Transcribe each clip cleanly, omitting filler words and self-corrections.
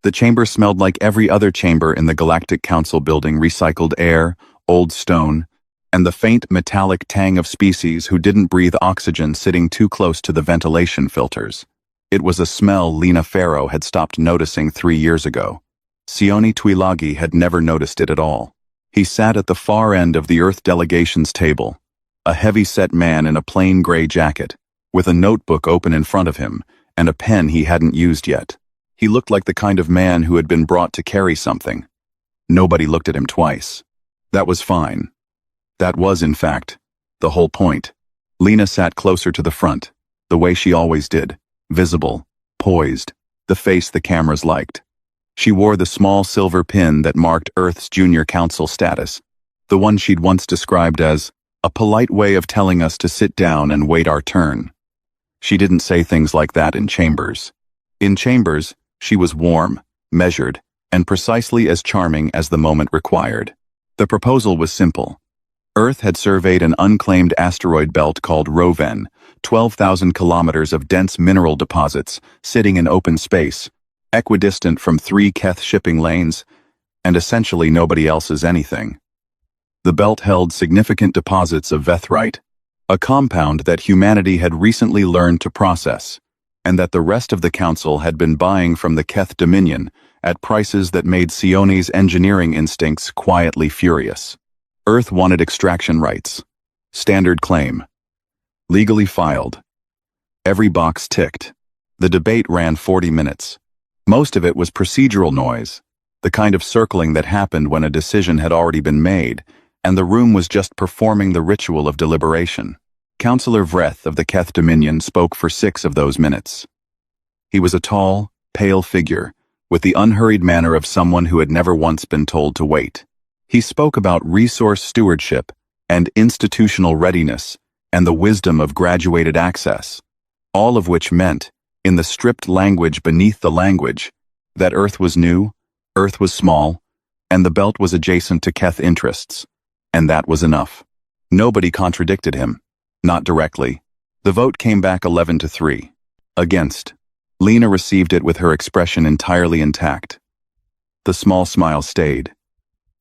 The chamber smelled like every other chamber in the Galactic Council building: recycled air, old stone, and the faint metallic tang of species who didn't breathe oxygen sitting too close to the ventilation filters. It was a smell Lena Farrow had stopped noticing 3 years ago. Sione Tuilagi had never noticed it at all. He sat at the far end of the Earth delegation's table, a heavy-set man in a plain gray jacket, with a notebook open in front of him and a pen he hadn't used yet. He looked like the kind of man who had been brought to carry something. Nobody looked at him twice. That was fine. That was, in fact, the whole point. Lena sat closer to the front, the way she always did, visible, poised, the face the cameras liked. She wore the small silver pin that marked Earth's junior council status, the one she'd once described as a polite way of telling us to sit down and wait our turn. She didn't say things like that in chambers. In chambers, she was warm, measured, and precisely as charming as the moment required. The proposal was simple. Earth had surveyed an unclaimed asteroid belt called Roven, 12,000 kilometers of dense mineral deposits sitting in open space, equidistant from 3 Keth shipping lanes, and essentially nobody else's anything. The belt held significant deposits of vethrite, a compound that humanity had recently learned to process, and that the rest of the council had been buying from the Keth Dominion at prices that made Sione's engineering instincts quietly furious. Earth wanted extraction rights. Standard claim. Legally filed. Every box ticked. The debate ran 40 minutes. Most of it was procedural noise, the kind of circling that happened when a decision had already been made, and the room was just performing the ritual of deliberation. Councillor Vreth of the Keth Dominion spoke for 6 of those minutes. He was a tall, pale figure, with the unhurried manner of someone who had never once been told to wait. He spoke about resource stewardship and institutional readiness and the wisdom of graduated access, all of which meant, in the stripped language beneath the language, that Earth was new, Earth was small, and the belt was adjacent to Keth interests. And that was enough. Nobody contradicted him. Not directly. The vote came back 11-3. Against. Lena received it with her expression entirely intact. The small smile stayed.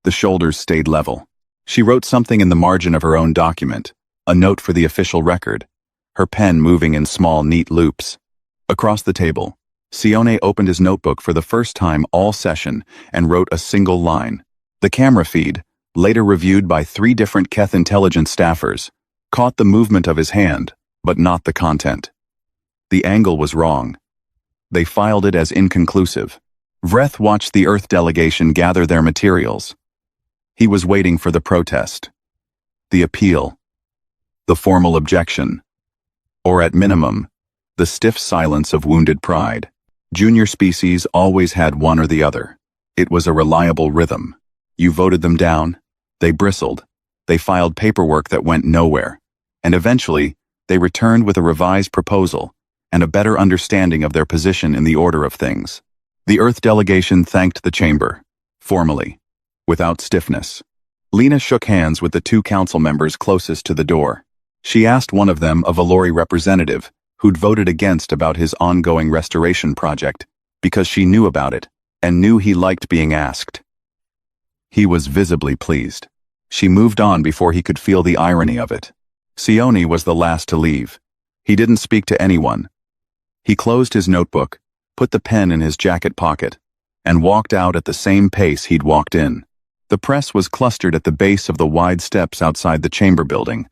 The shoulders stayed level. She wrote something in the margin of her own document, a note for the official record, her pen moving in small, neat loops. Across the table, Sione opened his notebook for the first time all session and wrote a single line. The camera feed, later reviewed by 3 different Keth intelligence staffers, caught the movement of his hand, but not the content. The angle was wrong. They filed it as inconclusive. Vreth watched the Earth delegation gather their materials. He was waiting for the protest, the appeal, the formal objection, or at minimum, the stiff silence of wounded pride. Junior species always had one or the other. It was a reliable rhythm. You voted them down, they bristled, they filed paperwork that went nowhere, and eventually, they returned with a revised proposal and a better understanding of their position in the order of things. The Earth delegation thanked the chamber, formally, without stiffness. Lena shook hands with the 2 council members closest to the door. She asked one of them, a Valori representative, who'd voted against about his ongoing restoration project, because she knew about it, and knew he liked being asked. He was visibly pleased. She moved on before he could feel the irony of it. Sione was the last to leave. He didn't speak to anyone. He closed his notebook, put the pen in his jacket pocket, and walked out at the same pace he'd walked in. The press was clustered at the base of the wide steps outside the chamber building,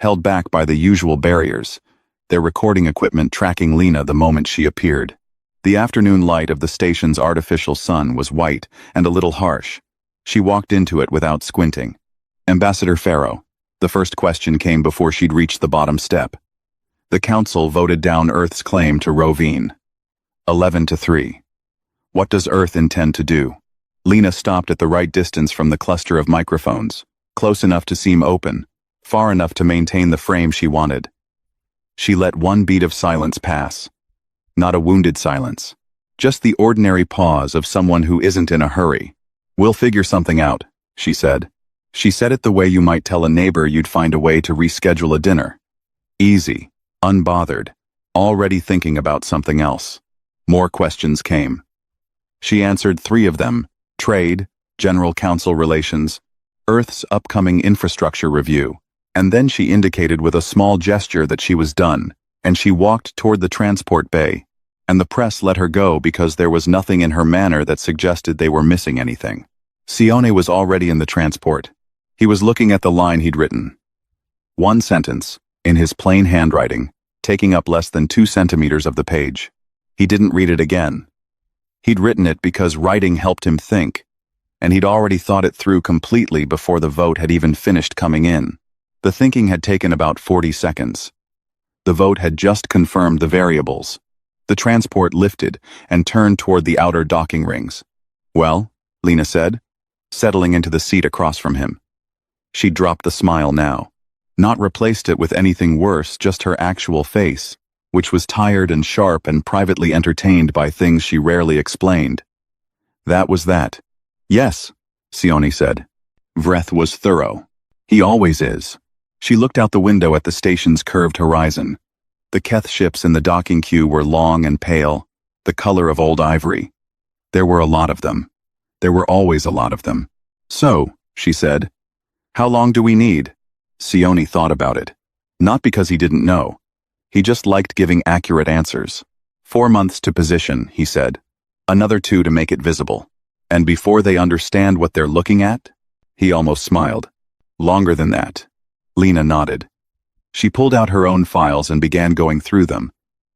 held back by the usual barriers, their recording equipment tracking Lena the moment she appeared. The afternoon light of the station's artificial sun was white and a little harsh. She walked into it without squinting. Ambassador Farrow. The first question came before she'd reached the bottom step. The council voted down Earth's claim to Rovine. 11-3. What does Earth intend to do? Lena stopped at the right distance from the cluster of microphones, close enough to seem open, far enough to maintain the frame she wanted. She let one beat of silence pass. Not a wounded silence. Just the ordinary pause of someone who isn't in a hurry. "We'll figure something out," she said. She said it the way you might tell a neighbor you'd find a way to reschedule a dinner. Easy, unbothered, already thinking about something else. More questions came. She answered 3 of them: trade, general council relations, Earth's upcoming infrastructure review. And then she indicated with a small gesture that she was done, and she walked toward the transport bay. And the press let her go because there was nothing in her manner that suggested they were missing anything. Sione was already in the transport. He was looking at the line he'd written. 1 sentence, in his plain handwriting, taking up less than 2 centimeters of the page. He didn't read it again. He'd written it because writing helped him think, and he'd already thought it through completely before the vote had even finished coming in. The thinking had taken about 40 seconds. The vote had just confirmed the variables. The transport lifted and turned toward the outer docking rings. "Well," Lena said, settling into the seat across from him. She dropped the smile now. Not replaced it with anything worse, just her actual face, which was tired and sharp and privately entertained by things she rarely explained. That was that. "Yes," Sione said. Vreth was thorough. He always is. She looked out the window at the station's curved horizon. The Keth ships in the docking queue were long and pale, the color of old ivory. There were a lot of them. There were always a lot of them. "So," she said, "how long do we need?" Sione thought about it. Not because he didn't know. He just liked giving accurate answers. 4 months to position, he said. Another 2 to make it visible. And before they understand what they're looking at? He almost smiled. Longer than that. Lena nodded. She pulled out her own files and began going through them,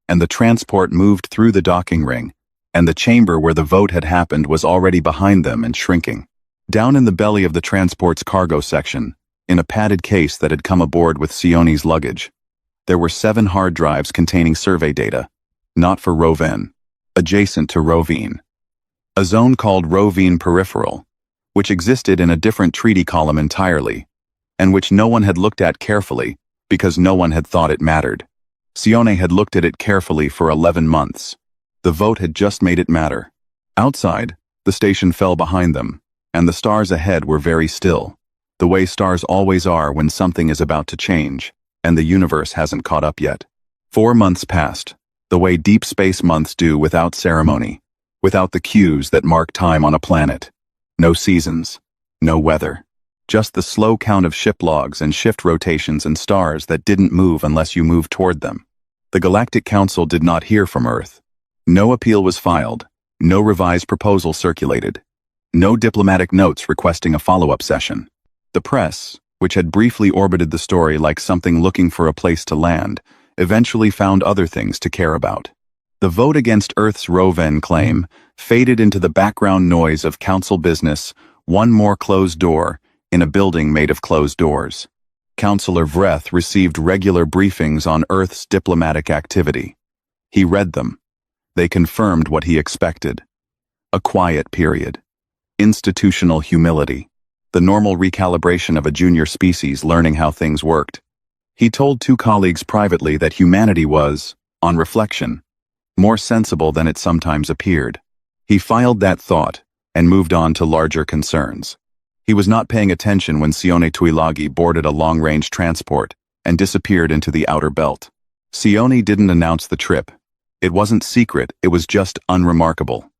and the transport moved through the docking ring, and the chamber where the vote had happened was already behind them and shrinking. Down in the belly of the transport's cargo section, in a padded case that had come aboard with Sione's luggage, there were 7 hard drives containing survey data, not for Roven, adjacent to Rovine. A zone called Rovine Peripheral, which existed in a different treaty column entirely, and which no one had looked at carefully because no one had thought it mattered. Sione had looked at it carefully for 11 months. The vote had just made it matter. Outside, the station fell behind them, and the stars ahead were very still, the way stars always are when something is about to change, and the universe hasn't caught up yet. 4 months passed, the way deep space months do, without ceremony, without the cues that mark time on a planet. No seasons, no weather. Just the slow count of ship logs and shift rotations and stars that didn't move unless you moved toward them. The Galactic Council did not hear from Earth. No appeal was filed, no revised proposal circulated, no diplomatic notes requesting a follow-up session. The press, which had briefly orbited the story like something looking for a place to land, eventually found other things to care about. The vote against Earth's Roven claim faded into the background noise of council business, one more closed door, in a building made of closed doors. Councillor Vreth received regular briefings on Earth's diplomatic activity. He read them. They confirmed what he expected. A quiet period. Institutional humility. The normal recalibration of a junior species learning how things worked. He told 2 colleagues privately that humanity was, on reflection, more sensible than it sometimes appeared. He filed that thought and moved on to larger concerns. He was not paying attention when Sione Tuilagi boarded a long-range transport and disappeared into the outer belt. Sione didn't announce the trip. It wasn't secret, it was just unremarkable.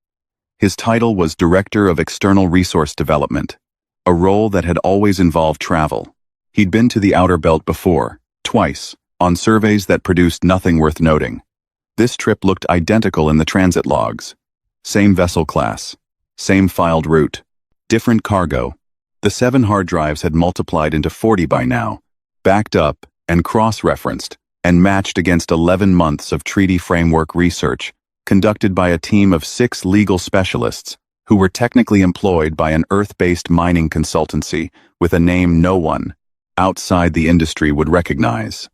His title was Director of External Resource Development, a role that had always involved travel. He'd been to the outer belt before, twice, on surveys that produced nothing worth noting. This trip looked identical in the transit logs. Same vessel class, same filed route, different cargo. The 7 hard drives had multiplied into 40 by now, backed up and cross-referenced, and matched against 11 months of treaty framework research conducted by a team of 6 legal specialists who were technically employed by an Earth-based mining consultancy with a name no one outside the industry would recognize.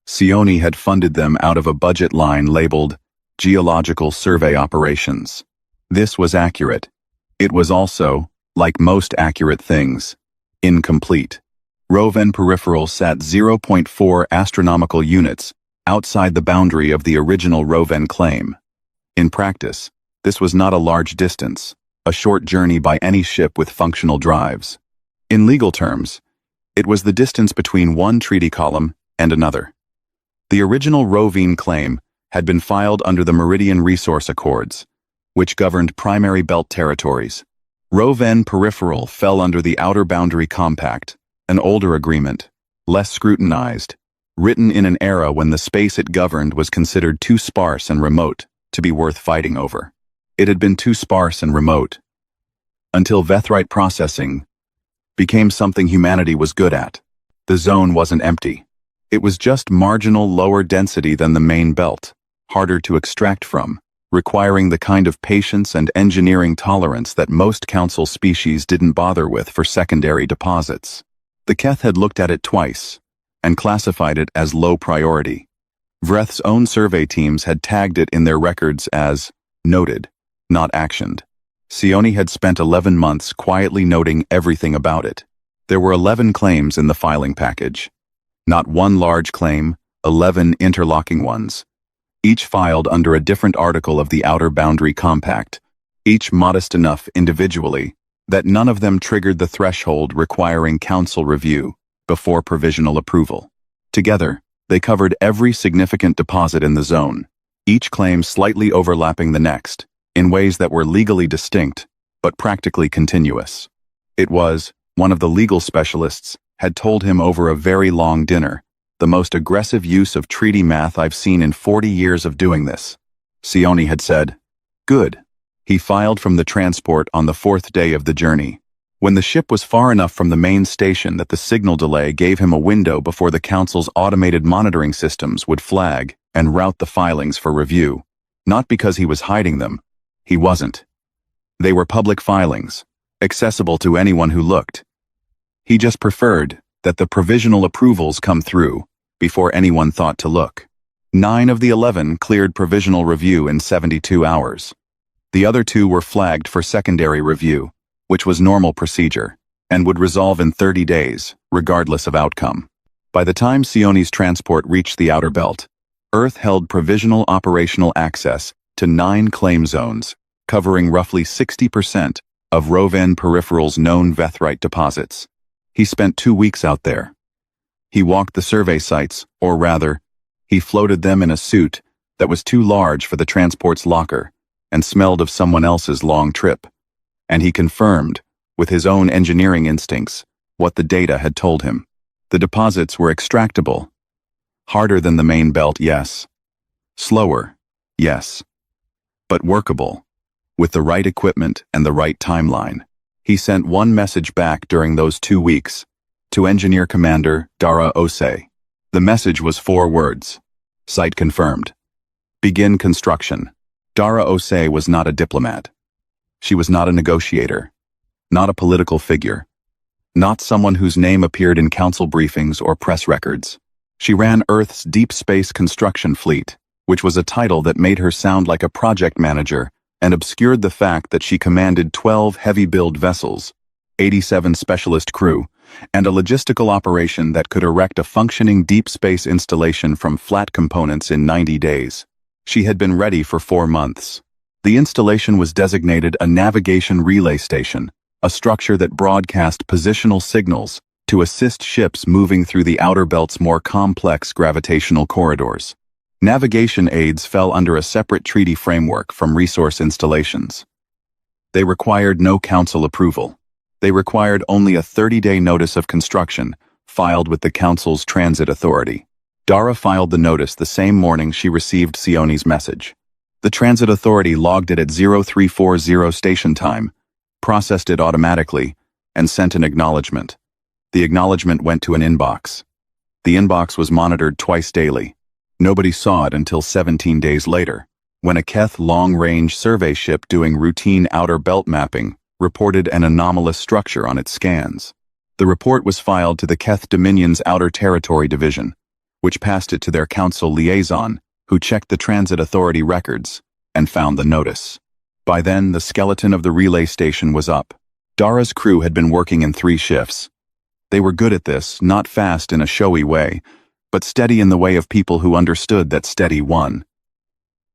Sione had funded them out of a budget line labeled Geological Survey Operations. This was accurate. It was also, like most accurate things, incomplete. Roven Peripheral sat 0.4 astronomical units outside the boundary of the original Roven claim. In practice, this was not a large distance, a short journey by any ship with functional drives. In legal terms, it was the distance between one treaty column and another. The original Rovine claim had been filed under the Meridian Resource Accords, which governed primary belt territories. Roven Peripheral fell under the Outer Boundary Compact, an older agreement, less scrutinized, written in an era when the space it governed was considered too sparse and remote to be worth fighting over. It had been too sparse and remote until Vethrite processing became something humanity was good at. The zone wasn't empty. It was just marginal lower density than the main belt, harder to extract from, requiring the kind of patience and engineering tolerance that most council species didn't bother with for secondary deposits. The Keth had looked at it twice and classified it as low priority. Vreth's own survey teams had tagged it in their records as noted, not actioned. Sione had spent 11 months quietly noting everything about it. There were 11 claims in the filing package. Not one large claim, 11 interlocking ones. Each filed under a different article of the Outer Boundary Compact, each modest enough individually that none of them triggered the threshold requiring council review before provisional approval. Together, they covered every significant deposit in the zone, each claim slightly overlapping the next, in ways that were legally distinct, but practically continuous. It was, one of the legal specialists had told him over a very long dinner, the most aggressive use of treaty math I've seen in 40 years of doing this. Sione had said, "Good." He filed from the transport on the 4th day of the journey. When the ship was far enough from the main station that the signal delay gave him a window before the council's automated monitoring systems would flag and route the filings for review. Not because he was hiding them. He wasn't. They were public filings, accessible to anyone who looked. He just preferred that the provisional approvals come through before anyone thought to look. 9 of the 11 cleared provisional review in 72 hours. The other 2 were flagged for secondary review, which was normal procedure, and would resolve in 30 days, regardless of outcome. By the time Sione's transport reached the outer belt, Earth held provisional operational access to 9 claim zones, covering roughly 60% of Roven Peripheral's known Vethrite deposits. He spent 2 weeks out there. He walked the survey sites, or rather, he floated them in a suit that was too large for the transport's locker and smelled of someone else's long trip. And he confirmed, with his own engineering instincts, what the data had told him. The deposits were extractable. Harder than the main belt, yes. Slower, yes. But workable, with the right equipment and the right timeline. He sent one message back during those 2 weeks, to Engineer Commander Dara Ose. The message was 4 words. Site confirmed. Begin construction. Dara Ose was not a diplomat. She was not a negotiator, not a political figure, not someone whose name appeared in council briefings or press records. She ran Earth's deep space construction fleet, which was a title that made her sound like a project manager and obscured the fact that she commanded 12 heavy-build vessels, 87 specialist crew, and a logistical operation that could erect a functioning deep space installation from flat components in 90 days. She had been ready for 4 months. The installation was designated a navigation relay station, a structure that broadcast positional signals to assist ships moving through the outer belt's more complex gravitational corridors. Navigation aids fell under a separate treaty framework from resource installations. They required no council approval. They required only a 30-day notice of construction, filed with the council's transit authority. Dara filed the notice the same morning she received Sione's message. The transit authority logged it at 0340 station time, processed it automatically, and sent an acknowledgement. The acknowledgement went to an inbox. The inbox was monitored twice daily. Nobody saw it until 17 days later, when a Keth long-range survey ship doing routine outer belt mapping reported an anomalous structure on its scans. The report was filed to the Keth Dominion's Outer Territory Division, which passed it to their council liaison, who checked the transit authority records and found the notice. By then, the skeleton of the relay station was up. Dara's crew had been working in 3 shifts. They were good at this, not fast in a showy way, but steady in the way of people who understood that steady won.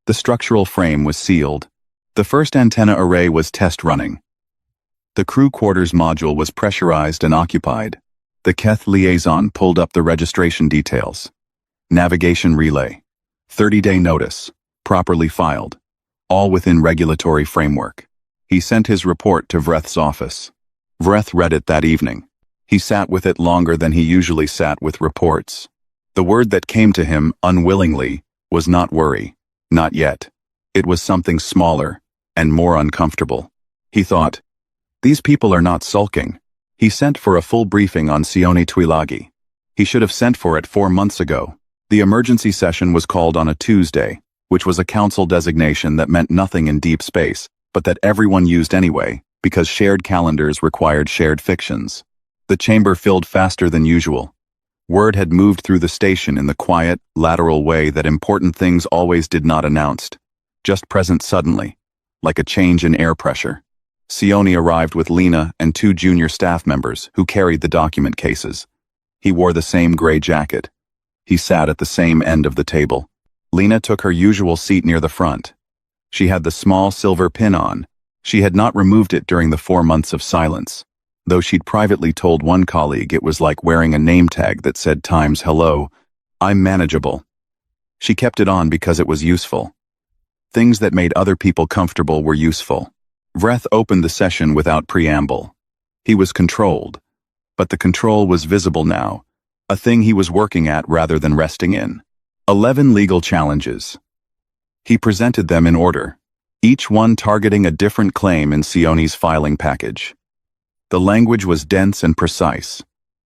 The structural frame was sealed. The first antenna array was test running. The crew quarters module was pressurized and occupied. The Keth liaison pulled up the registration details. Navigation relay. 30-day notice. Properly filed. all within regulatory framework. He sent his report to Vreth's office. Vreth read it that evening. He sat with it longer than he usually sat with reports. The word that came to him, unwillingly, was not worry. Not yet. It was something smaller and more uncomfortable. He thought, these people are not sulking. He sent for a full briefing on Sione Tuilagi. He should have sent for it 4 months ago. The emergency session was called on a Tuesday, which was a council designation that meant nothing in deep space, but that everyone used anyway, because shared calendars required shared fictions. The chamber filled faster than usual. Word had moved through the station in the quiet, lateral way that important things always did not announced, just present suddenly, like a change in air pressure. Sione arrived with Lena and 2 junior staff members who carried the document cases. He wore the same gray jacket. He sat at the same end of the table. Lena took her usual seat near the front. She had the small silver pin on. She had not removed it during the 4 months of silence, though she'd privately told one colleague it was like wearing a name tag that said times hello, I'm manageable. She kept it on because it was useful. Things that made other people comfortable were useful. Vreth opened the session without preamble. He was controlled, but the control was visible now, a thing he was working at rather than resting in. 11 legal challenges. He presented them in order, each one targeting a different claim in Sione's filing package. The language was dense and precise.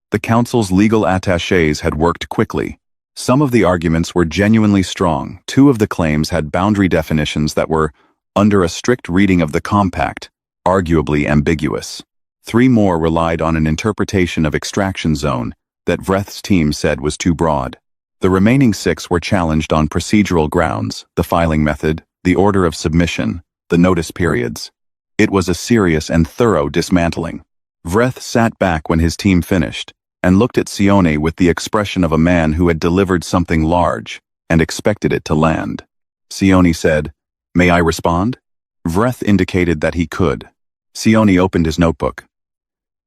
The council's legal attachés had worked quickly. Some of the arguments were genuinely strong. 2 of the claims had boundary definitions that were, under a strict reading of the compact, arguably ambiguous. 3 more relied on an interpretation of extraction zone that Vreth's team said was too broad. The remaining 6 were challenged on procedural grounds, the filing method, the order of submission, the notice periods. It was a serious and thorough dismantling. Vreth sat back when his team finished, and looked at Sione with the expression of a man who had delivered something large, and expected it to land. Sione said, "May I respond?" Vreth indicated that he could. Sione opened his notebook.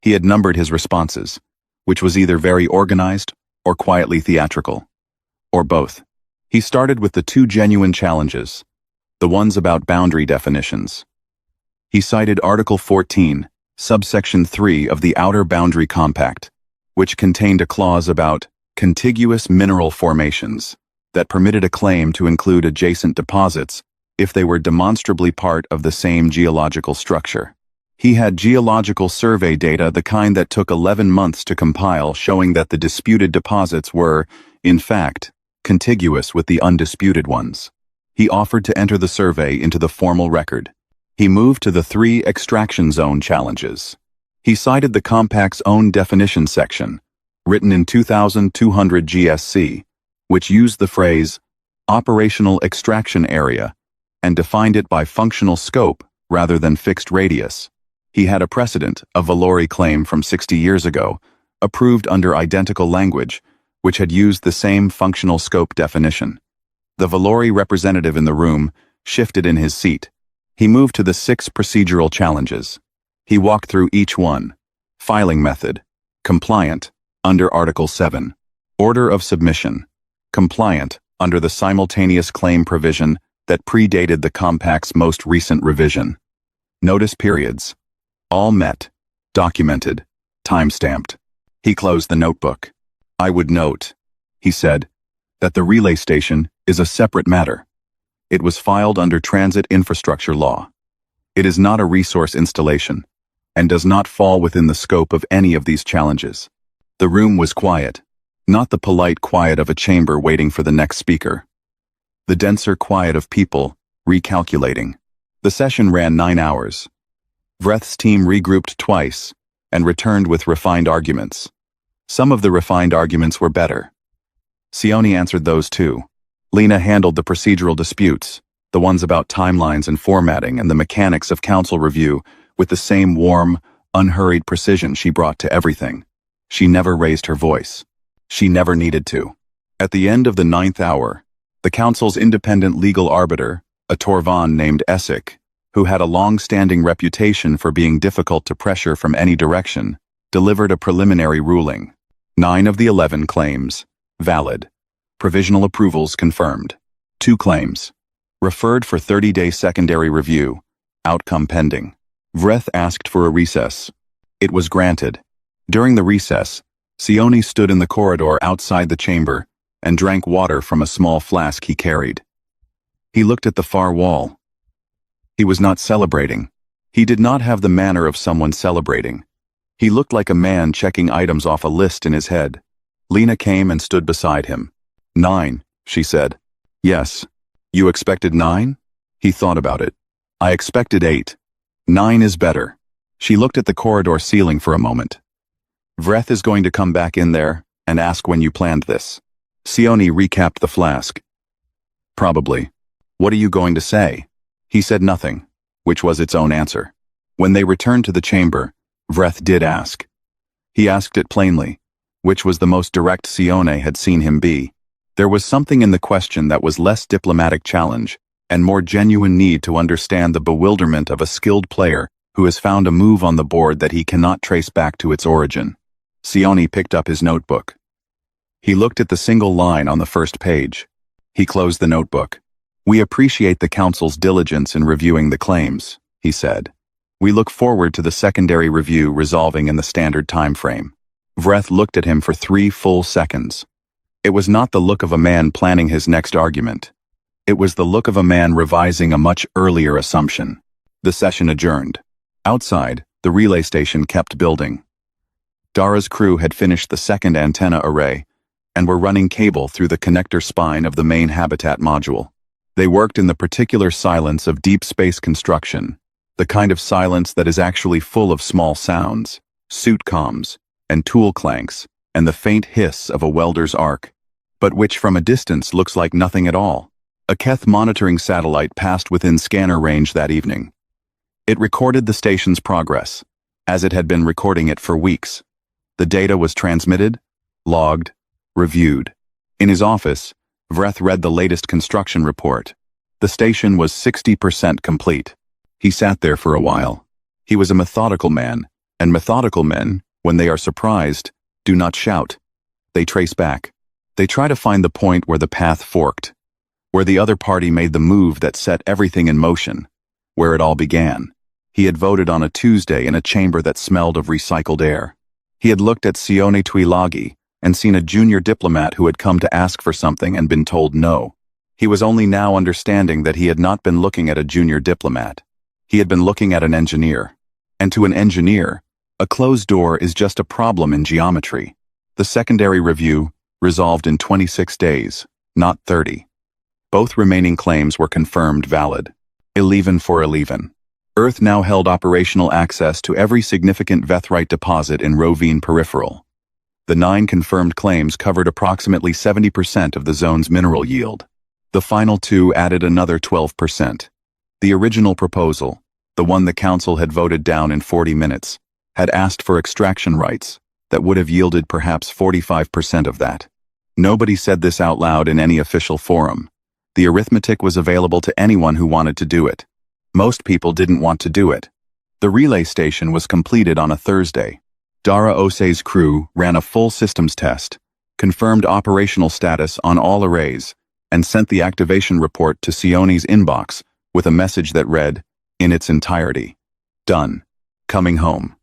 He had numbered his responses, which was either very organized or quietly theatrical, or both. He started with the 2 genuine challenges, the ones about boundary definitions. He cited Article 14, subsection 3 of the Outer Boundary Compact, which contained a clause about contiguous mineral formations that permitted a claim to include adjacent deposits if they were demonstrably part of the same geological structure. He had geological survey data, the kind that took 11 months to compile, showing that the disputed deposits were, in fact, contiguous with the undisputed ones. He offered to enter the survey into the formal record. He moved to the 3 extraction zone challenges. He cited the compact's own definition section, written in 2200 GSC, which used the phrase operational extraction area and defined it by functional scope rather than fixed radius. He had a precedent, a Valori claim from 60 years ago, approved under identical language, which had used the same functional scope definition. The Valori representative in the room shifted in his seat. He moved to the 6 procedural challenges. He walked through each one. Filing method. Compliant, under Article 7. Order of submission. Compliant, under the simultaneous claim provision that predated the compact's most recent revision. Notice periods. All met. Documented. Time-stamped. He closed the notebook. "I would note," he said, "that the relay station is a separate matter. It was filed under transit infrastructure law. It is not a resource installation, and does not fall within the scope of any of these challenges." The room was quiet, not the polite quiet of a chamber waiting for the next speaker. The denser quiet of people, recalculating. The session ran 9 hours. Vreth's team regrouped twice, and returned with refined arguments. Some of the refined arguments were better. Sione answered those too. Lena handled the procedural disputes, the ones about timelines and formatting and the mechanics of council review, with the same warm, unhurried precision she brought to everything. She never raised her voice. She never needed to. At the end of the 9th hour, the council's independent legal arbiter, a Torvan named Essek, who had a long-standing reputation for being difficult to pressure from any direction, delivered a preliminary ruling. 9 of the 11 claims, valid. Provisional approvals confirmed. 2 claims, Referred for 30-day secondary review. Outcome pending. Vreth asked for a recess. It was granted. During the recess, Sione stood in the corridor outside the chamber and drank water from a small flask he carried. He looked at the far wall. He was not celebrating. He did not have the manner of someone celebrating. He looked like a man checking items off a list in his head. Lena came and stood beside him. 9, she said. Yes. You expected 9? He thought about it. I expected 8. 9 is better. She looked at the corridor ceiling for a moment. Vreth is going to come back in there and ask when you planned this. Sione recapped the flask. Probably. What are you going to say? He said nothing, which was its own answer. When they returned to the chamber, Vreth did ask. He asked it plainly, which was the most direct Sione had seen him be. There was something in the question that was less diplomatic challenge and more genuine need to understand the bewilderment of a skilled player who has found a move on the board that he cannot trace back to its origin. Sione picked up his notebook. He looked at the single line on the first page. He closed the notebook. We appreciate the Council's diligence in reviewing the claims, he said. We look forward to the secondary review resolving in the standard time frame. Vreth looked at him for 3 full seconds. It was not the look of a man planning his next argument. It was the look of a man revising a much earlier assumption. The session adjourned. Outside, the relay station kept building. Dara's crew had finished the second antenna array and were running cable through the connector spine of the main habitat module. They worked in the particular silence of deep space construction, the kind of silence that is actually full of small sounds, suit comms, and tool clanks, and the faint hiss of a welder's arc, but which from a distance looks like nothing at all. A Keth monitoring satellite passed within scanner range that evening. It recorded the station's progress, as it had been recording it for weeks. The data was transmitted, logged, reviewed. In his office, Vreth read the latest construction report. The station was 60% complete. He sat there for a while. He was a methodical man, and methodical men, when they are surprised, do not shout. They trace back. They try to find the point where the path forked, where the other party made the move that set everything in motion, where it all began. He had voted on a Tuesday in a chamber that smelled of recycled air. He had looked at Sione Tuilagi and seen a junior diplomat who had come to ask for something and been told no. He was only now understanding that he had not been looking at a junior diplomat. He had been looking at an engineer. And to an engineer, a closed door is just a problem in geometry. The secondary review resolved in 26 days, not 30. Both remaining claims were confirmed valid. 11 for 11. Earth now held operational access to every significant Vethrite deposit in Rovine peripheral. The 9 confirmed claims covered approximately 70% of the zone's mineral yield. The final 2 added another 12%. The original proposal, the one the Council had voted down in 40 minutes, had asked for extraction rights that would have yielded perhaps 45% of that. Nobody said this out loud in any official forum. The arithmetic was available to anyone who wanted to do it. Most people didn't want to do it. The relay station was completed on a Thursday. Dara Osei's crew ran a full systems test, confirmed operational status on all arrays, and sent the activation report to Sione's inbox with a message that read, in its entirety, done. Coming home.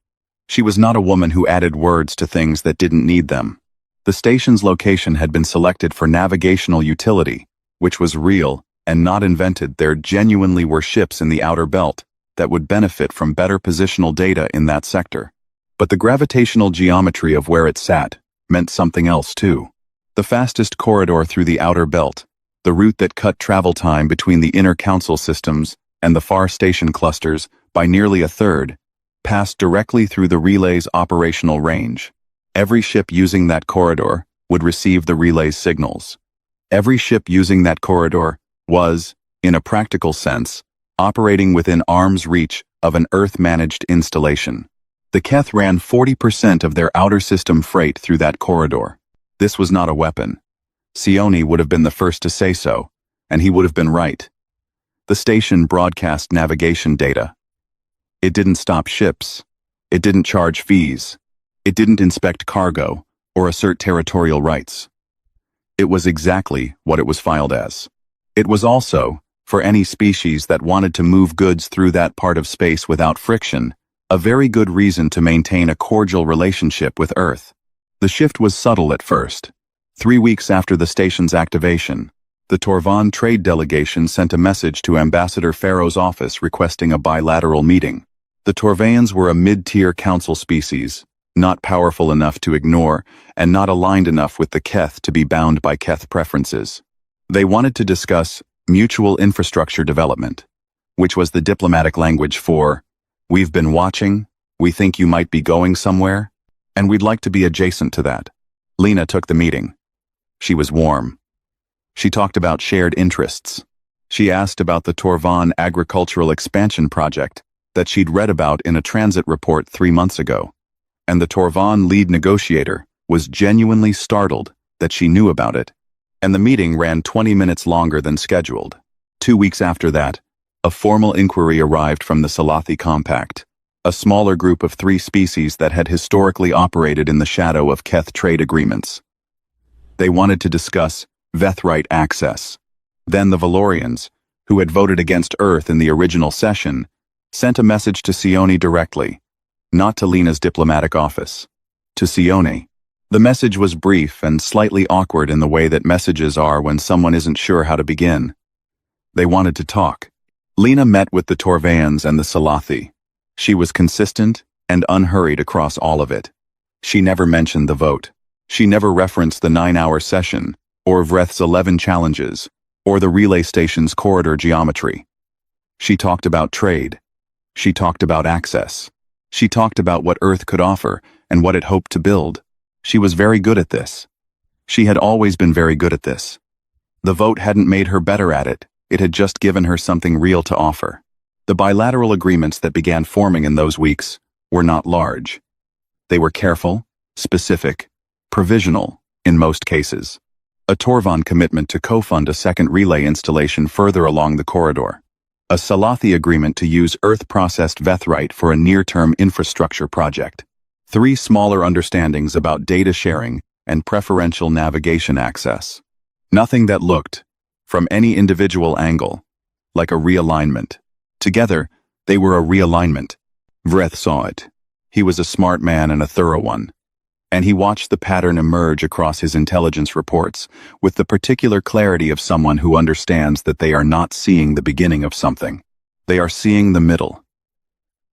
She was not a woman who added words to things that didn't need them. The station's location had been selected for navigational utility, which was real and not invented. There genuinely were ships in the outer belt that would benefit from better positional data in that sector. But the gravitational geometry of where it sat meant something else too. The fastest corridor through the outer belt, the route that cut travel time between the inner council systems and the far station clusters by nearly a third, passed directly through the relay's operational range. Every ship using that corridor would receive the relay's signals. Every ship using that corridor was, in a practical sense, operating within arm's reach of an Earth-managed installation. The Keth ran 40% of their outer system freight through that corridor. This was not a weapon. Sione would have been the first to say so, and he would have been right. The station broadcast navigation data. It didn't stop ships. It didn't charge fees. It didn't inspect cargo or assert territorial rights. It was exactly what it was filed as. It was also, For any species that wanted to move goods through that part of space without friction, a very good reason to maintain a cordial relationship with Earth. The shift was subtle at first. 3 weeks after the station's activation, the Torvan trade delegation sent a message to Ambassador Pharaoh's office requesting a bilateral meeting. The Torvanians were a mid-tier council species, not powerful enough to ignore, and not aligned enough with the Keth to be bound by Keth preferences. They wanted to discuss mutual infrastructure development, which was the diplomatic language for, "We've been watching, we think you might be going somewhere, and we'd like to be adjacent to that." Lena took the meeting. She was warm. She talked about shared interests. She asked about the Torvan agricultural expansion project that she'd read about in a transit report 3 months ago. And the Torvan lead negotiator was genuinely startled that she knew about it. And the meeting ran 20 minutes longer than scheduled. 2 weeks after that, a formal inquiry arrived from the Salathi Compact, a smaller group of 3 species that had historically operated in the shadow of Keth trade agreements. They wanted to discuss Vethrite access. Then the Valorians, who had voted against Earth in the original session, sent a message to Sione directly, not to Lena's diplomatic office, to Sione. The message was brief and slightly awkward in the way that messages are when someone isn't sure how to begin. They wanted to talk. Lena met with the Torvanians and the Salathi. She was consistent and unhurried across all of it. She never mentioned the vote. She never referenced the 9-hour session, or Vreth's 11 challenges, or the relay station's corridor geometry. She talked about trade. She talked about access. She talked about what Earth could offer and what it hoped to build. She was very good at this. She had always been very good at this. The vote hadn't made her better at it. It had just given her something real to offer. The bilateral agreements that began forming in those weeks were not large. They were careful, specific, provisional, in most cases. A Torvan commitment to co-fund a second relay installation further along the corridor. A Salathi agreement to use Earth-processed Vethrite for a near-term infrastructure project. 3 smaller understandings about data sharing and preferential navigation access. Nothing that looked, from any individual angle, like a realignment. Together, they were a realignment. Vreth saw it. He was a smart man and a thorough one. And he watched the pattern emerge across his intelligence reports with the particular clarity of someone who understands that they are not seeing the beginning of something. They are seeing the middle.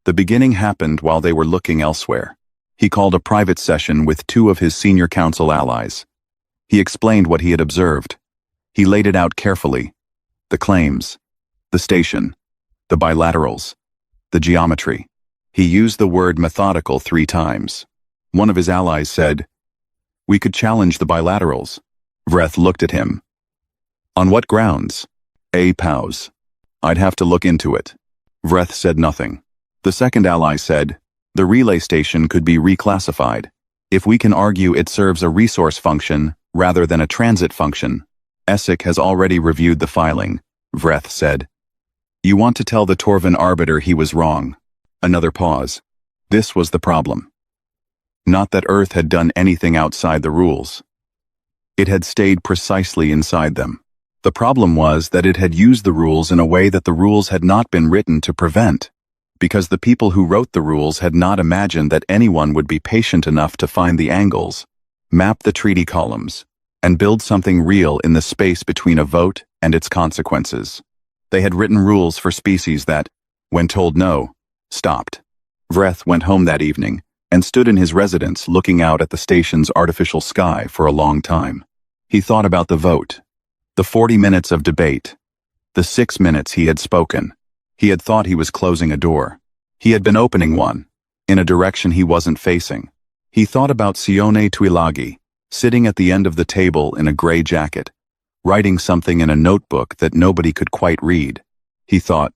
The beginning happened while they were looking elsewhere. He called a private session with 2 of his senior council allies. He explained what he had observed. He laid it out carefully. The claims, the station, the bilaterals, the geometry. He used the word methodical 3 times. One of his allies said, "We could challenge the bilaterals." Vreth looked at him. "On what grounds?" "A POWs. I'd have to look into it." Vreth said nothing. The second ally said, "The relay station could be reclassified. If we can argue it serves a resource function rather than a transit function." "Essek has already reviewed the filing," Vreth said. "You want to tell the Torvan arbiter he was wrong." Another pause. This was the problem. Not that Earth had done anything outside the rules. It had stayed precisely inside them. The problem was that it had used the rules in a way that the rules had not been written to prevent, because the people who wrote the rules had not imagined that anyone would be patient enough to find the angles, map the treaty columns, and build something real in the space between a vote and its consequences. They had written rules for species that, when told no, stopped. Vreth went home that evening and stood in his residence looking out at the station's artificial sky for a long time. He thought about the vote, the 40 minutes of debate, the 6 minutes he had spoken. He had thought he was closing a door. He had been opening one, in a direction he wasn't facing. He thought about Sione Tuilagi, sitting at the end of the table in a gray jacket, writing something in a notebook that nobody could quite read. He thought,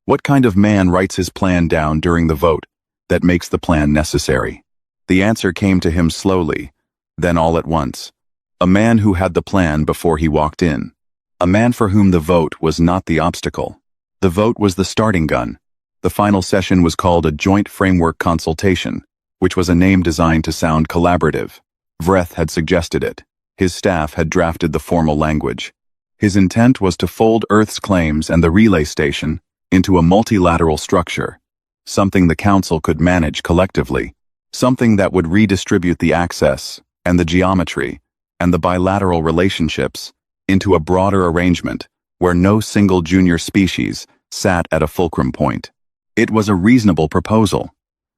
what kind of man writes his plan down during the vote that makes the plan necessary? The answer came to him slowly, then all at once. A man who had the plan before he walked in. A man for whom the vote was not the obstacle. The vote was the starting gun. The final session was called a Joint Framework Consultation, which was a name designed to sound collaborative. Vreth had suggested it. His staff had drafted the formal language. His intent was to fold Earth's claims and the relay station into a multilateral structure, something the Council could manage collectively, something that would redistribute the access and the geometry and the bilateral relationships into a broader arrangement where no single junior species sat at a fulcrum point. It was a reasonable proposal,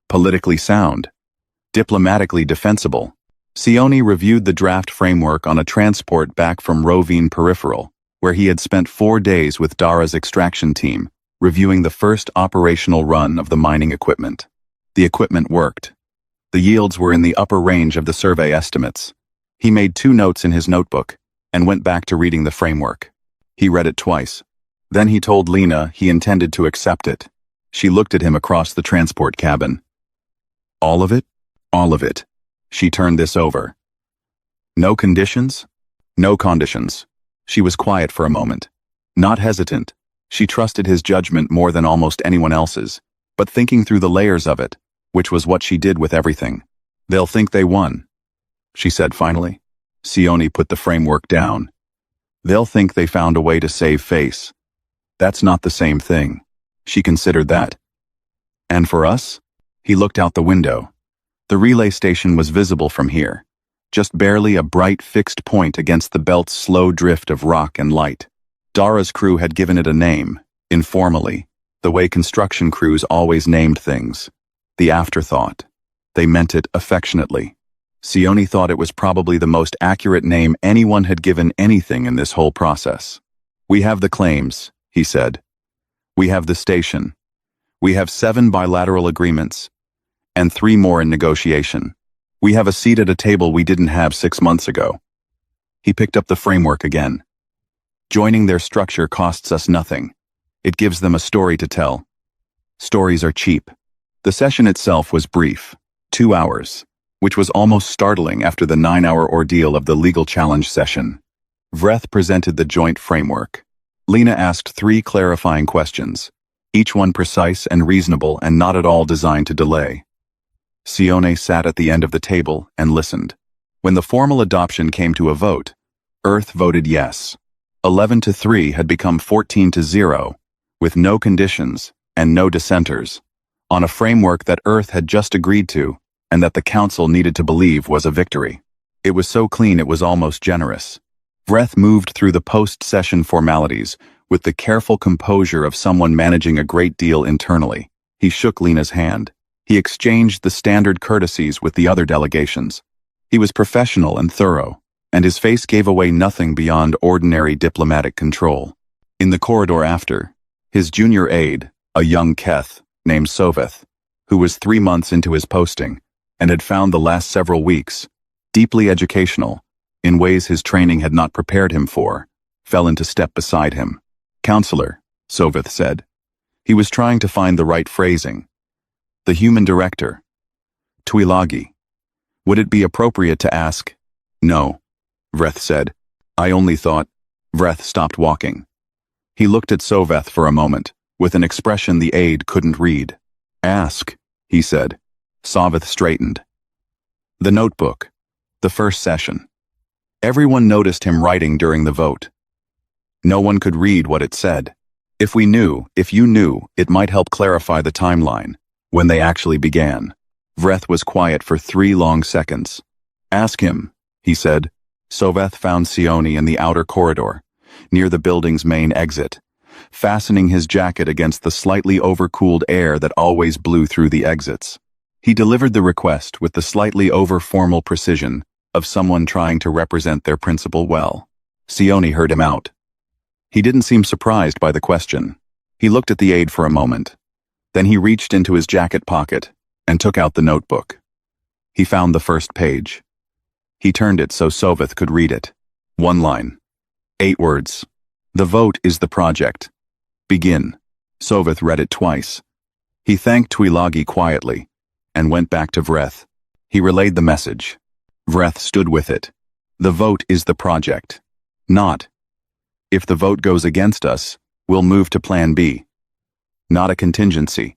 politically sound, diplomatically defensible. Sioni reviewed the draft framework on a transport back from Rovine Peripheral, where he had spent 4 days with Dara's extraction team, reviewing the first operational run of the mining equipment. The equipment worked. The yields were in the upper range of the survey estimates. He made 2 notes in his notebook and went back to reading the framework. He read it twice. Then he told Lena he intended to accept it. She looked at him across the transport cabin. All of it? All of it. She turned this over. No conditions? No conditions. She was quiet for a moment. Not hesitant. She trusted his judgment more than almost anyone else's, but thinking through the layers of it, which was what she did with everything. They'll think they won, she said finally. Sioni put the framework down. They'll think they found a way to save face. That's not the same thing. She considered that. And for us? He looked out the window. The relay station was visible from here, just barely a bright fixed point against the belt's slow drift of rock and light. Dara's crew had given it a name, informally, the way construction crews always named things. The afterthought. They meant it affectionately. Sioni thought it was probably the most accurate name anyone had given anything in this whole process. We have the claims, he said. We have the station. We have 7 bilateral agreements, and 3 more in negotiation. We have a seat at a table we didn't have 6 months ago. He picked up the framework again. Joining their structure costs us nothing. It gives them a story to tell. Stories are cheap. The session itself was brief, 2 hours, which was almost startling after the 9-hour ordeal of the legal challenge session. Vreth presented the joint framework. Lena asked 3 clarifying questions, each one precise and reasonable and not at all designed to delay. Sioni sat at the end of the table and listened. When the formal adoption came to a vote, Earth voted yes. 11-3 had become 14-0, with no conditions and no dissenters, on a framework that Earth had just agreed to and that the Council needed to believe was a victory. It was so clean it was almost generous. Vreth moved through the post-session formalities with the careful composure of someone managing a great deal internally. He shook Lena's hand. He exchanged the standard courtesies with the other delegations. He was professional and thorough, and his face gave away nothing beyond ordinary diplomatic control. In the corridor after, his junior aide, a young Keth named Soveth, who was 3 months into his posting and had found the last several weeks deeply educational in ways his training had not prepared him for, fell into step beside him. "Counselor," Soveth said. He was trying to find the right phrasing. "The human director. Tuilagi. Would it be appropriate to ask?" "No," Vreth said. "I only thought—" Vreth stopped walking. He looked at Soveth for a moment, with an expression the aide couldn't read. "Ask," he said. Soveth straightened. The notebook. The first session. Everyone noticed him writing during the vote. No one could read what it said. If you knew, it might help clarify the timeline, when they actually began. Vreth was quiet for 3 long seconds. "Ask him," he said. Soveth found Sioni in the outer corridor, near the building's main exit, fastening his jacket against the slightly overcooled air that always blew through the exits. He delivered the request with the slightly over-formal precision of someone trying to represent their principal well. Sioni heard him out. He didn't seem surprised by the question. He looked at the aide for a moment. Then he reached into his jacket pocket and took out the notebook. He found the first page. He turned it so Soveth could read it. 1 line. 8 words. "The vote is the project. Begin." Soveth read it twice. He thanked Tuilagi quietly and went back to Vreth. He relayed the message. Vreth stood with it. "The vote is the project. Not, if the vote goes against us, we'll move to Plan B. Not a contingency.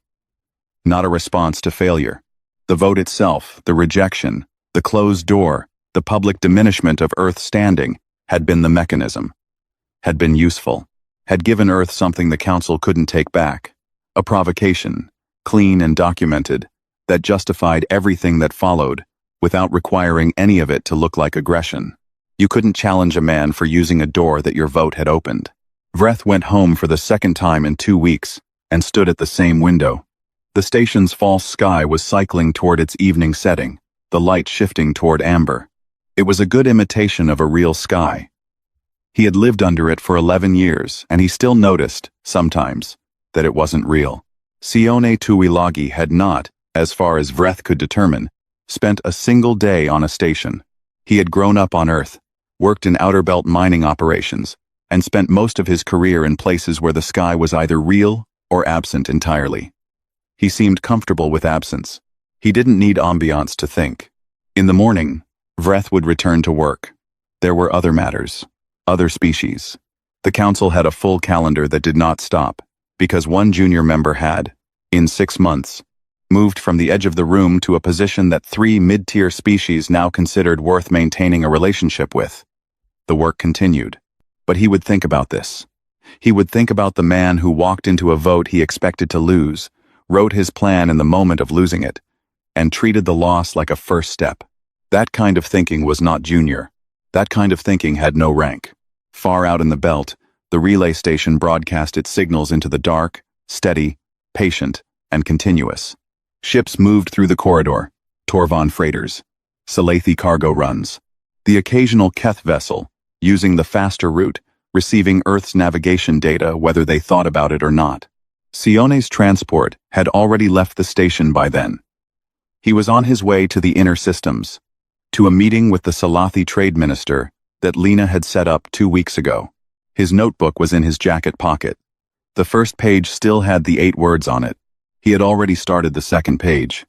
Not a response to failure. The vote itself, the rejection, the closed door, the public diminishment of Earth's standing, had been the mechanism. had been useful, had given Earth something the Council couldn't take back. A provocation, clean and documented, that justified everything that followed, without requiring any of it to look like aggression. You couldn't challenge a man for using a door that your vote had opened. Vreth went home for the second time in 2 weeks, and stood at the same window. The station's false sky was cycling toward its evening setting, the light shifting toward amber. It was a good imitation of a real sky. He had lived under it for 11 years, and he still noticed, sometimes, that it wasn't real. Sione Tuilagi had not, as far as Vreth could determine, spent a single day on a station. He had grown up on Earth, worked in outer belt mining operations, and spent most of his career in places where the sky was either real or absent entirely. He seemed comfortable with absence. He didn't need ambiance to think. In the morning, Vreth would return to work. There were other matters, other species. The Council had a full calendar that did not stop, because one junior member had, in 6 months, moved from the edge of the room to a position that 3 mid-tier species now considered worth maintaining a relationship with. The work continued. But he would think about this. He would think about the man who walked into a vote he expected to lose, wrote his plan in the moment of losing it, and treated the loss like a first step. That kind of thinking was not junior. That kind of thinking had no rank. Far out in the belt, the relay station broadcast its signals into the dark, steady, patient, and continuous. Ships moved through the corridor, Torvon freighters, Salathi cargo runs, the occasional Keth vessel, using the faster route, receiving Earth's navigation data whether they thought about it or not. Sione's transport had already left the station by then. He was on his way to the inner systems, to a meeting with the Salathi trade minister that Lena had set up 2 weeks ago. His notebook was in his jacket pocket. The first page still had the 8 words on it. He had already started the second page.